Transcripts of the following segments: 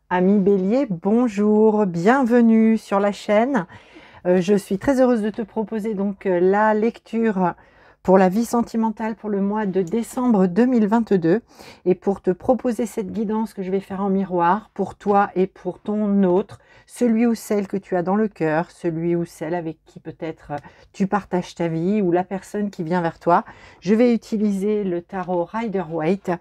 Ami Bélier, bonjour, bienvenue sur la chaîne. Je suis très heureuse de te proposer donc la lecture pour la vie sentimentale pour le mois de décembre 2022 et pour te proposer cette guidance que je vais faire en miroir pour toi et pour ton autre, celui ou celle que tu as dans le cœur, celui ou celle avec qui peut-être tu partages ta vie ou la personne qui vient vers toi. Je vais utiliser le tarot Rider-Waite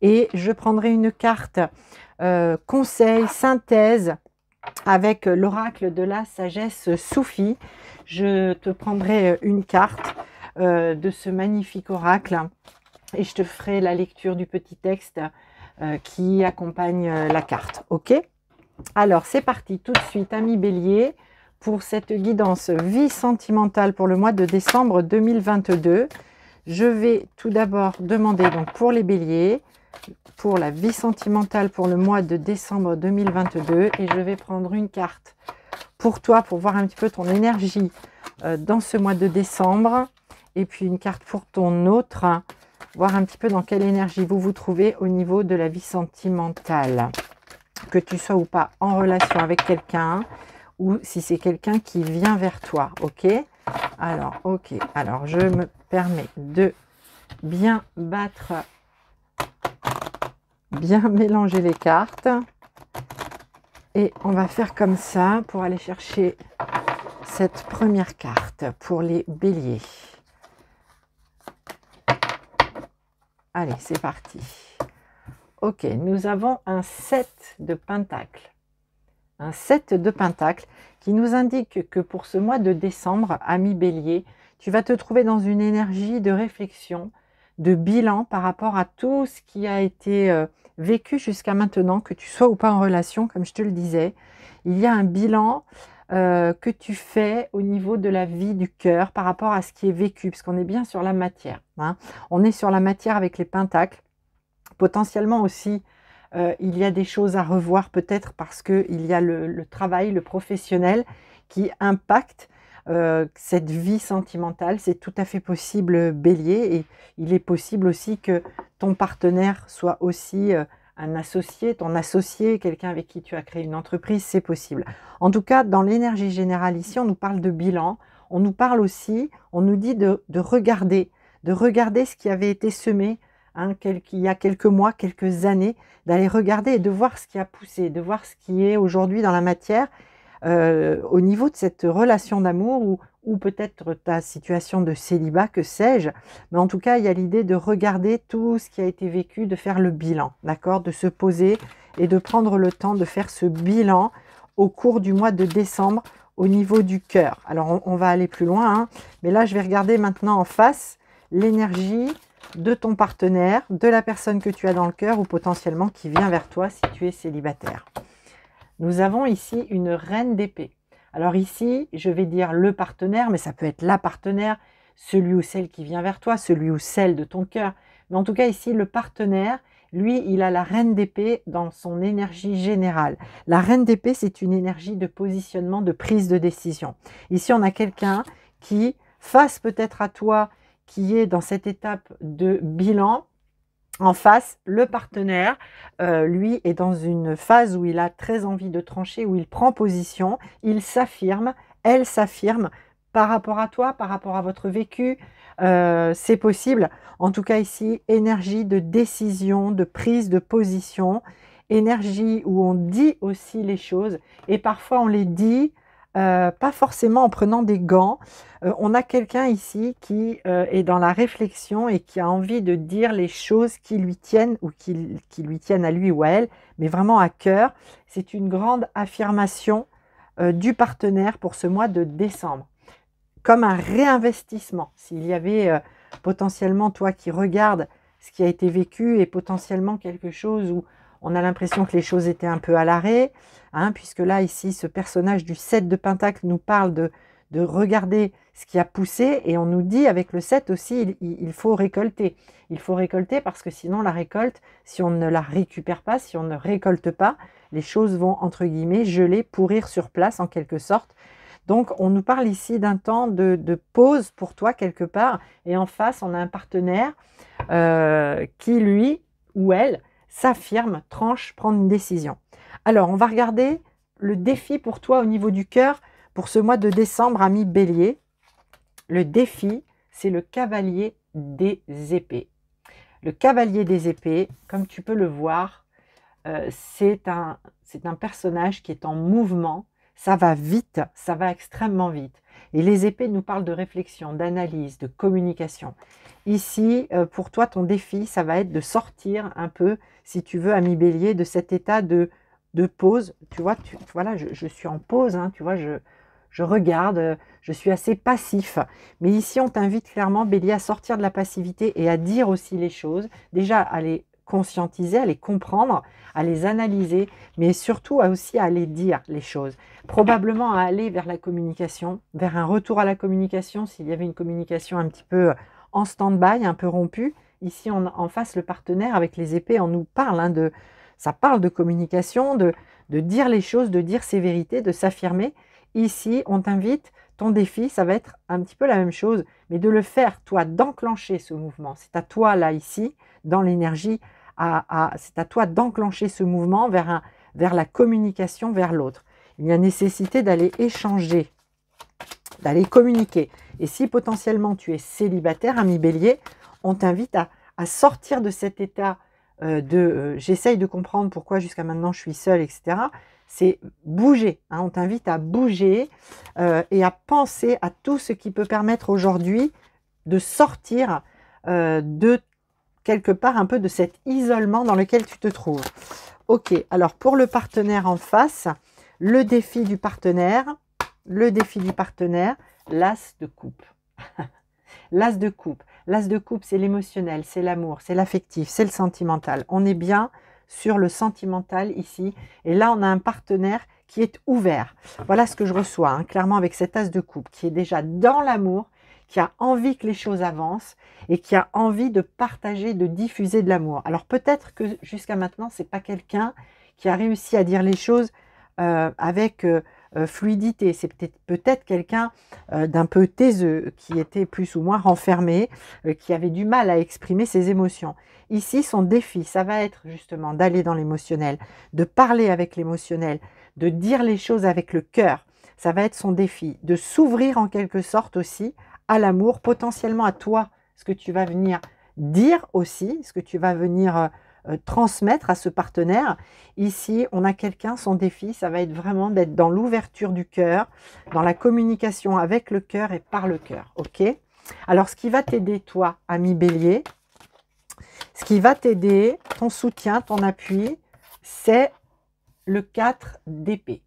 et je prendrai une carte conseil, synthèse avec l'oracle de la sagesse soufie. Je te prendrai une carte de ce magnifique oracle et je te ferai la lecture du petit texte qui accompagne la carte. Ok? Alors c'est parti tout de suite, ami Bélier, pour cette guidance vie sentimentale pour le mois de décembre 2022. Je vais tout d'abord demander donc pour les béliers, pour la vie sentimentale pour le mois de décembre 2022, et je vais prendre une carte pour toi pour voir un petit peu ton énergie dans ce mois de décembre, et puis une carte pour ton autre, voir un petit peu dans quelle énergie vous vous trouvez au niveau de la vie sentimentale, que tu sois ou pas en relation avec quelqu'un ou si c'est quelqu'un qui vient vers toi. Ok, alors je me permets de bien battre, bien mélanger les cartes et on va faire comme ça pour aller chercher cette première carte pour les béliers. Allez, c'est parti. Ok, nous avons un 7 de pentacles. Un 7 de pentacles qui nous indique que pour ce mois de décembre, ami bélier, tu vas te trouver dans une énergie de réflexion, de bilan par rapport à tout ce qui a été vécu jusqu'à maintenant, que tu sois ou pas en relation, comme je te le disais. Il y a un bilan que tu fais au niveau de la vie du cœur par rapport à ce qui est vécu, parce qu'on est bien sur la matière. Hein. On est sur la matière avec les pentacles. Potentiellement aussi, il y a des choses à revoir peut-être parce qu'il y a le travail, le professionnel qui impacte cette vie sentimentale. C'est tout à fait possible, bélier, et il est possible aussi que ton partenaire soit aussi un associé, ton associé, quelqu'un avec qui tu as créé une entreprise, c'est possible. En tout cas, dans l'énergie générale ici, on nous parle de bilan, on nous parle aussi, on nous dit de regarder ce qui avait été semé, hein, il y a quelques mois, quelques années, d'aller regarder et de voir ce qui a poussé, de voir ce qui est aujourd'hui dans la matière, au niveau de cette relation d'amour ou peut-être ta situation de célibat, que sais-je. Mais en tout cas, il y a l'idée de regarder tout ce qui a été vécu, de faire le bilan, d'accord, de se poser et de prendre le temps de faire ce bilan au cours du mois de décembre au niveau du cœur. Alors, on va aller plus loin, hein, mais là, je vais regarder maintenant en face l'énergie de ton partenaire, de la personne que tu as dans le cœur ou potentiellement qui vient vers toi si tu es célibataire. Nous avons ici une reine d'épée. Alors ici, je vais dire le partenaire, mais ça peut être la partenaire, celui ou celle qui vient vers toi, celui ou celle de ton cœur. Mais en tout cas ici, le partenaire, lui, il a la reine d'épée dans son énergie générale. La reine d'épée, c'est une énergie de positionnement, de prise de décision. Ici, on a quelqu'un qui, face peut-être à toi, qui est dans cette étape de bilan. En face, le partenaire, lui, est dans une phase où il a très envie de trancher, où il prend position, il s'affirme, elle s'affirme par rapport à toi, par rapport à votre vécu. C'est possible. En tout cas ici, énergie de décision, de prise de position, énergie où on dit aussi les choses et parfois on les dit pas forcément en prenant des gants. On a quelqu'un ici qui est dans la réflexion et qui a envie de dire les choses qui lui tiennent ou qui lui tiennent à lui ou à elle, mais vraiment à cœur. C'est une grande affirmation du partenaire pour ce mois de décembre. Comme un réinvestissement. S'il y avait potentiellement toi qui regardes ce qui a été vécu et potentiellement quelque chose où on a l'impression que les choses étaient un peu à l'arrêt, hein, puisque là, ici, ce personnage du 7 de Pentacle nous parle de regarder ce qui a poussé, et on nous dit avec le 7 aussi, il faut récolter. Il faut récolter parce que sinon la récolte, si on ne la récupère pas, si on ne récolte pas, les choses vont, entre guillemets, geler, pourrir sur place en quelque sorte. Donc, on nous parle ici d'un temps de pause pour toi quelque part, et en face, on a un partenaire qui, lui ou elle, s'affirme, tranche, prend une décision. Alors, on va regarder le défi pour toi au niveau du cœur pour ce mois de décembre, ami Bélier. Le défi, c'est le cavalier des épées. Le cavalier des épées, comme tu peux le voir, c'est un personnage qui est en mouvement. Ça va vite, ça va extrêmement vite. Et les épées nous parlent de réflexion, d'analyse, de communication. Ici, pour toi, ton défi, ça va être de sortir un peu, si tu veux, ami Bélier, de cet état de pause. Tu vois, voilà, je suis en pause, hein, tu vois, je regarde, je suis assez passif. Mais ici, on t'invite clairement, Bélier, à sortir de la passivité et à dire aussi les choses. Déjà, à les conscientiser, à les comprendre, à les analyser, mais surtout aussi à les dire les choses. Probablement à aller vers la communication, vers un retour à la communication, s'il y avait une communication un petit peu en stand-by, un peu rompue. Ici, en face, le partenaire avec les épées, on nous parle, hein, ça parle de communication, de dire les choses, de dire ses vérités, de s'affirmer. Ici, on t'invite, ton défi, ça va être un petit peu la même chose, mais de le faire, toi, d'enclencher ce mouvement. C'est à toi, là, ici, dans l'énergie, c'est à toi d'enclencher ce mouvement vers la communication, vers l'autre. Il y a nécessité d'aller échanger, d'aller communiquer. Et si potentiellement tu es célibataire, ami Bélier, on t'invite à sortir de cet état j'essaye de comprendre pourquoi jusqu'à maintenant je suis seule, etc. C'est bouger, hein, on t'invite à bouger et à penser à tout ce qui peut permettre aujourd'hui de sortir de quelque part un peu de cet isolement dans lequel tu te trouves. Ok, alors pour le partenaire en face, le défi du partenaire, l'as de coupe. L'as de coupe. L'as de coupe, c'est l'émotionnel, c'est l'amour, c'est l'affectif, c'est le sentimental. On est bien sur le sentimental ici. Et là, on a un partenaire qui est ouvert. Voilà ce que je reçois, hein, clairement avec cet as de coupe, qui est déjà dans l'amour, qui a envie que les choses avancent et qui a envie de partager, de diffuser de l'amour. Alors peut-être que jusqu'à maintenant, c'est pas quelqu'un qui a réussi à dire les choses avec fluidité. C'est peut-être quelqu'un d'un peu taiseux, qui était plus ou moins renfermé, qui avait du mal à exprimer ses émotions. Ici, son défi, ça va être justement d'aller dans l'émotionnel, de parler avec l'émotionnel, de dire les choses avec le cœur. Ça va être son défi, de s'ouvrir en quelque sorte aussi à l'amour, potentiellement à toi, ce que tu vas venir dire aussi, ce que tu vas venir transmettre à ce partenaire. Ici, on a quelqu'un, son défi, ça va être vraiment d'être dans l'ouverture du cœur, dans la communication avec le cœur et par le cœur. Ok ? Alors, ce qui va t'aider, toi, ami Bélier, ce qui va t'aider, ton soutien, ton appui, c'est le 4 d'épée.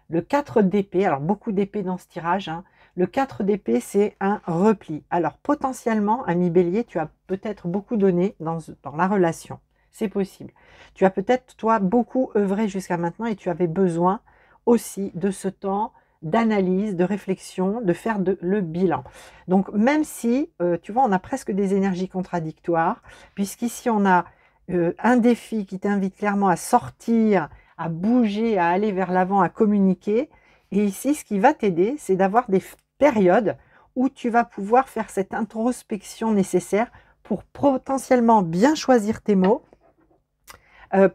Le 4 d'épée, alors beaucoup d'épées dans ce tirage, hein. Le 4 d'épée, c'est un repli. Alors potentiellement, ami Bélier, tu as peut-être beaucoup donné dans la relation. C'est possible. Tu as peut-être, toi, beaucoup œuvré jusqu'à maintenant et tu avais besoin aussi de ce temps d'analyse, de réflexion, de faire le bilan. Donc même si, tu vois, on a presque des énergies contradictoires, puisqu'ici on a un défi qui t'invite clairement à sortir, à bouger, à aller vers l'avant, à communiquer. Et ici, ce qui va t'aider, c'est d'avoir des périodes où tu vas pouvoir faire cette introspection nécessaire pour potentiellement bien choisir tes mots,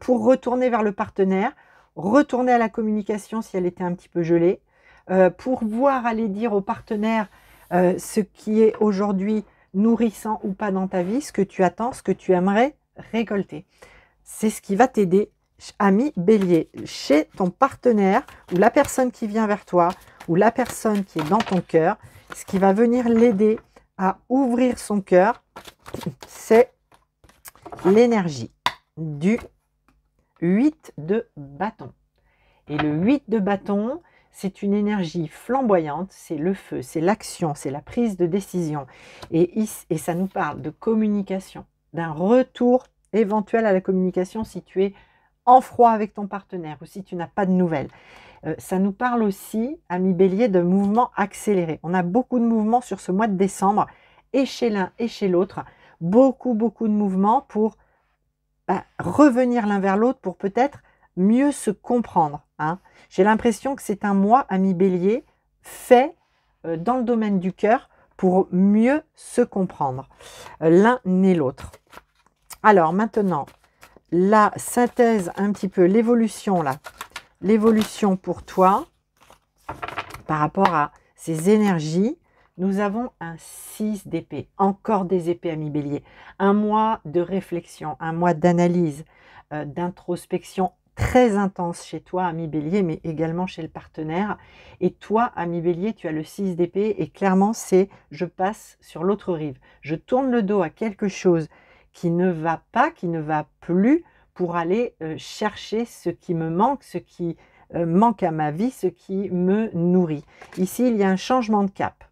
pour retourner vers le partenaire, retourner à la communication si elle était un petit peu gelée, pour voir aller dire au partenaire ce qui est aujourd'hui nourrissant ou pas dans ta vie, ce que tu attends, ce que tu aimerais récolter. C'est ce qui va t'aider, ami Bélier, chez ton partenaire ou la personne qui vient vers toi ou la personne qui est dans ton cœur. Ce qui va venir l'aider à ouvrir son cœur, c'est l'énergie du 8 de bâton. Et le 8 de bâton, c'est une énergie flamboyante, c'est le feu, c'est l'action, c'est la prise de décision. Et ça nous parle de communication, d'un retour éventuel à la communication si tu es en froid avec ton partenaire ou si tu n'as pas de nouvelles. Ça nous parle aussi, ami Bélier, de mouvements accélérés. On a beaucoup de mouvements sur ce mois de décembre, et chez l'un et chez l'autre. Beaucoup de mouvements pour revenir l'un vers l'autre, pour peut-être mieux se comprendre. Hein. J'ai l'impression que c'est un mois, ami Bélier, fait dans le domaine du cœur pour mieux se comprendre l'un et l'autre. Alors maintenant, la synthèse un petit peu, l'évolution là, l'évolution pour toi par rapport à ces énergies. Nous avons un 6 d'épée, encore des épées, amis bélier. Un mois de réflexion, un mois d'analyse, d'introspection très intense chez toi, ami bélier, mais également chez le partenaire. Et toi, ami bélier, tu as le 6 d'épée et clairement, c'est je passe sur l'autre rive. Je tourne le dos à quelque chose qui ne va pas, qui ne va plus pour aller chercher ce qui me manque, ce qui manque à ma vie, ce qui me nourrit. Ici, il y a un changement de cap.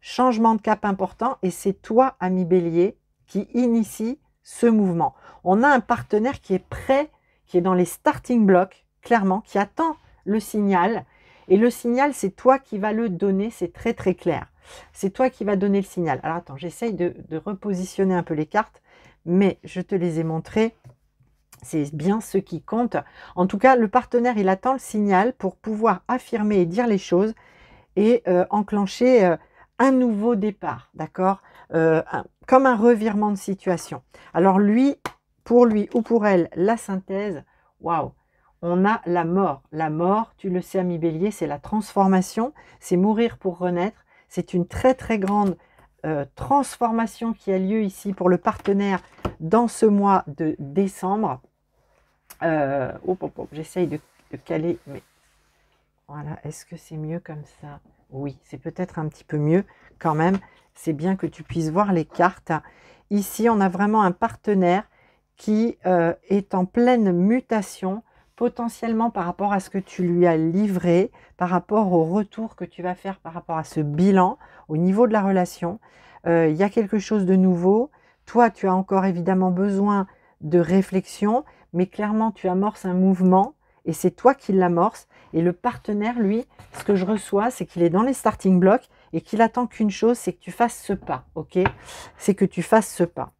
Changement de cap important et c'est toi, ami bélier, qui initie ce mouvement. On a un partenaire qui est prêt, qui est dans les starting blocks, clairement, qui attend le signal. Et le signal, c'est toi qui vas le donner, c'est très très clair. C'est toi qui vas donner le signal. Alors attends, j'essaye de repositionner un peu les cartes, mais je te les ai montrées. C'est bien ce qui compte. En tout cas, le partenaire, il attend le signal pour pouvoir affirmer et dire les choses et enclencher un nouveau départ, d'accord, comme un revirement de situation. Alors lui, pour lui ou pour elle, la synthèse, waouh, on a la mort. La mort, tu le sais, ami bélier, c'est la transformation, c'est mourir pour renaître. C'est une très très grande transformation qui a lieu ici pour le partenaire dans ce mois de décembre. J'essaye de caler, mais voilà, est-ce que c'est mieux comme ça? Oui, c'est peut-être un petit peu mieux quand même. C'est bien que tu puisses voir les cartes. Ici, on a vraiment un partenaire qui est en pleine mutation, potentiellement par rapport à ce que tu lui as livré, par rapport au retour que tu vas faire par rapport à ce bilan, au niveau de la relation. Il y a quelque chose de nouveau. Toi, tu as encore évidemment besoin de réflexion, mais clairement, tu amorces un mouvement et c'est toi qui l'amorce. Et le partenaire, lui, ce que je reçois, c'est qu'il est dans les starting blocks et qu'il attend qu'une chose, c'est que tu fasses ce pas, ok? C'est que tu fasses ce pas.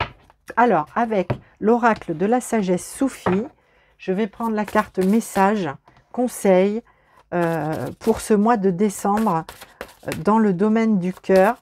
Alors, avec l'oracle de la sagesse Soufi, je vais prendre la carte message, conseil, pour ce mois de décembre, dans le domaine du cœur.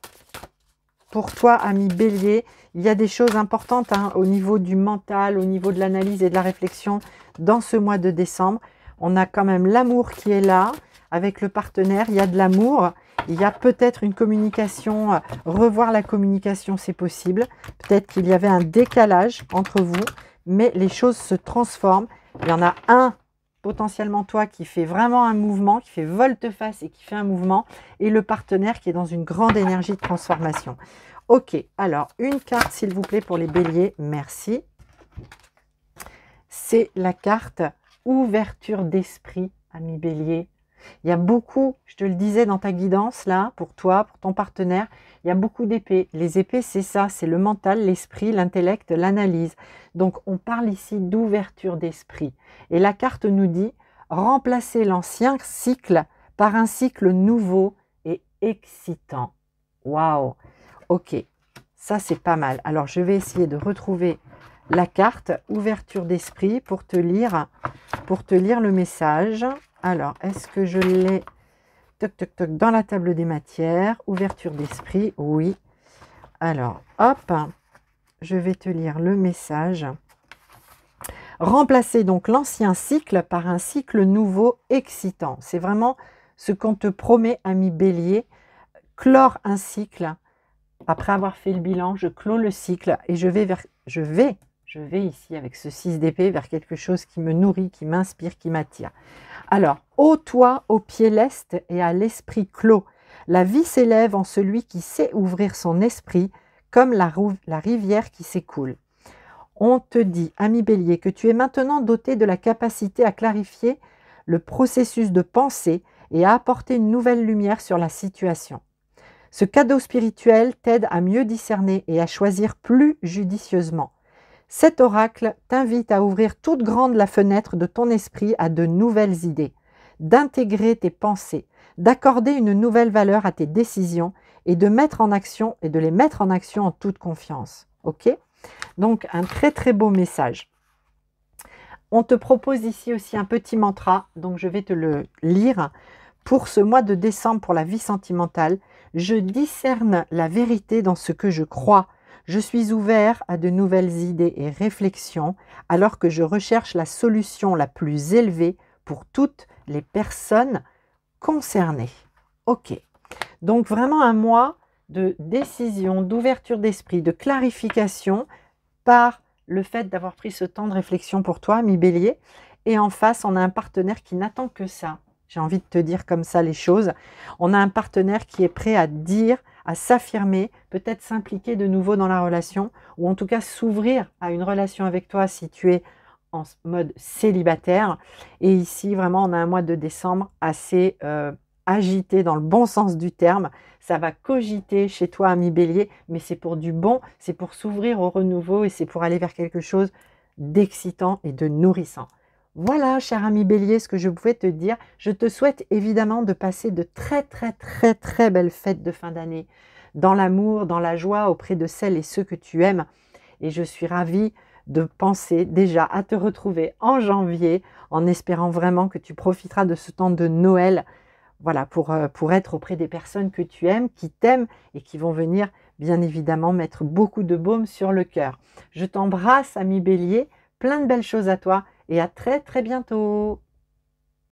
Pour toi, ami bélier, il y a des choses importantes hein, au niveau du mental, au niveau de l'analyse et de la réflexion dans ce mois de décembre. On a quand même l'amour qui est là avec le partenaire. Il y a de l'amour. Il y a peut-être une communication. Revoir la communication, c'est possible. Peut-être qu'il y avait un décalage entre vous, mais les choses se transforment. Il y en a un, potentiellement toi, qui fait vraiment un mouvement, qui fait volte-face et qui fait un mouvement. Et le partenaire qui est dans une grande énergie de transformation. Ok, alors une carte, s'il vous plaît, pour les béliers. Merci. C'est la carte ouverture d'esprit, ami bélier. Il y a beaucoup, je te le disais dans ta guidance là, pour toi, pour ton partenaire, il y a beaucoup d'épées. Les épées, c'est ça, c'est le mental, l'esprit, l'intellect, l'analyse. Donc on parle ici d'ouverture d'esprit. Et la carte nous dit, remplacer l'ancien cycle par un cycle nouveau et excitant. Waouh! Ok, ça c'est pas mal. Alors je vais essayer de retrouver la carte ouverture d'esprit pour te lire le message. Alors, est-ce que je l'ai dans la table des matières? Ouverture d'esprit, oui. Alors, hop, je vais te lire le message. Remplacer donc l'ancien cycle par un cycle nouveau excitant. C'est vraiment ce qu'on te promet, ami bélier. Clore un cycle. Après avoir fait le bilan, je clôt le cycle et je vais ici avec ce 6 d'épée vers quelque chose qui me nourrit, qui m'inspire, qui m'attire. Alors, ô toi, au pied leste et à l'esprit clos, la vie s'élève en celui qui sait ouvrir son esprit comme la rivière qui s'écoule. On te dit, ami bélier, que tu es maintenant doté de la capacité à clarifier le processus de pensée et à apporter une nouvelle lumière sur la situation. Ce cadeau spirituel t'aide à mieux discerner et à choisir plus judicieusement. Cet oracle t'invite à ouvrir toute grande la fenêtre de ton esprit à de nouvelles idées, d'intégrer tes pensées, d'accorder une nouvelle valeur à tes décisions et de les mettre en action en toute confiance. Ok? Donc un très très beau message. On te propose ici aussi un petit mantra, donc je vais te le lire. Pour ce mois de décembre, pour la vie sentimentale, je discerne la vérité dans ce que je crois. Je suis ouvert à de nouvelles idées et réflexions alors que je recherche la solution la plus élevée pour toutes les personnes concernées. Ok, donc vraiment un mois de décision, d'ouverture d'esprit, de clarification par le fait d'avoir pris ce temps de réflexion pour toi, ami Bélier. Et en face, on a un partenaire qui n'attend que ça. J'ai envie de te dire comme ça les choses. On a un partenaire qui est prêt à dire, à s'affirmer, peut-être s'impliquer de nouveau dans la relation, ou en tout cas s'ouvrir à une relation avec toi si tu es en mode célibataire. Et ici, vraiment, on a un mois de décembre assez agité dans le bon sens du terme. Ça va cogiter chez toi, ami Bélier, mais c'est pour du bon, c'est pour s'ouvrir au renouveau et c'est pour aller vers quelque chose d'excitant et de nourrissant. Voilà, cher ami Bélier, ce que je pouvais te dire. Je te souhaite évidemment de passer de très belles fêtes de fin d'année, dans l'amour, dans la joie, auprès de celles et ceux que tu aimes. Et je suis ravie de penser déjà à te retrouver en janvier, en espérant vraiment que tu profiteras de ce temps de Noël, voilà, pour être auprès des personnes que tu aimes, qui t'aiment et qui vont venir bien évidemment mettre beaucoup de baume sur le cœur. Je t'embrasse, ami Bélier, plein de belles choses à toi et à très bientôt.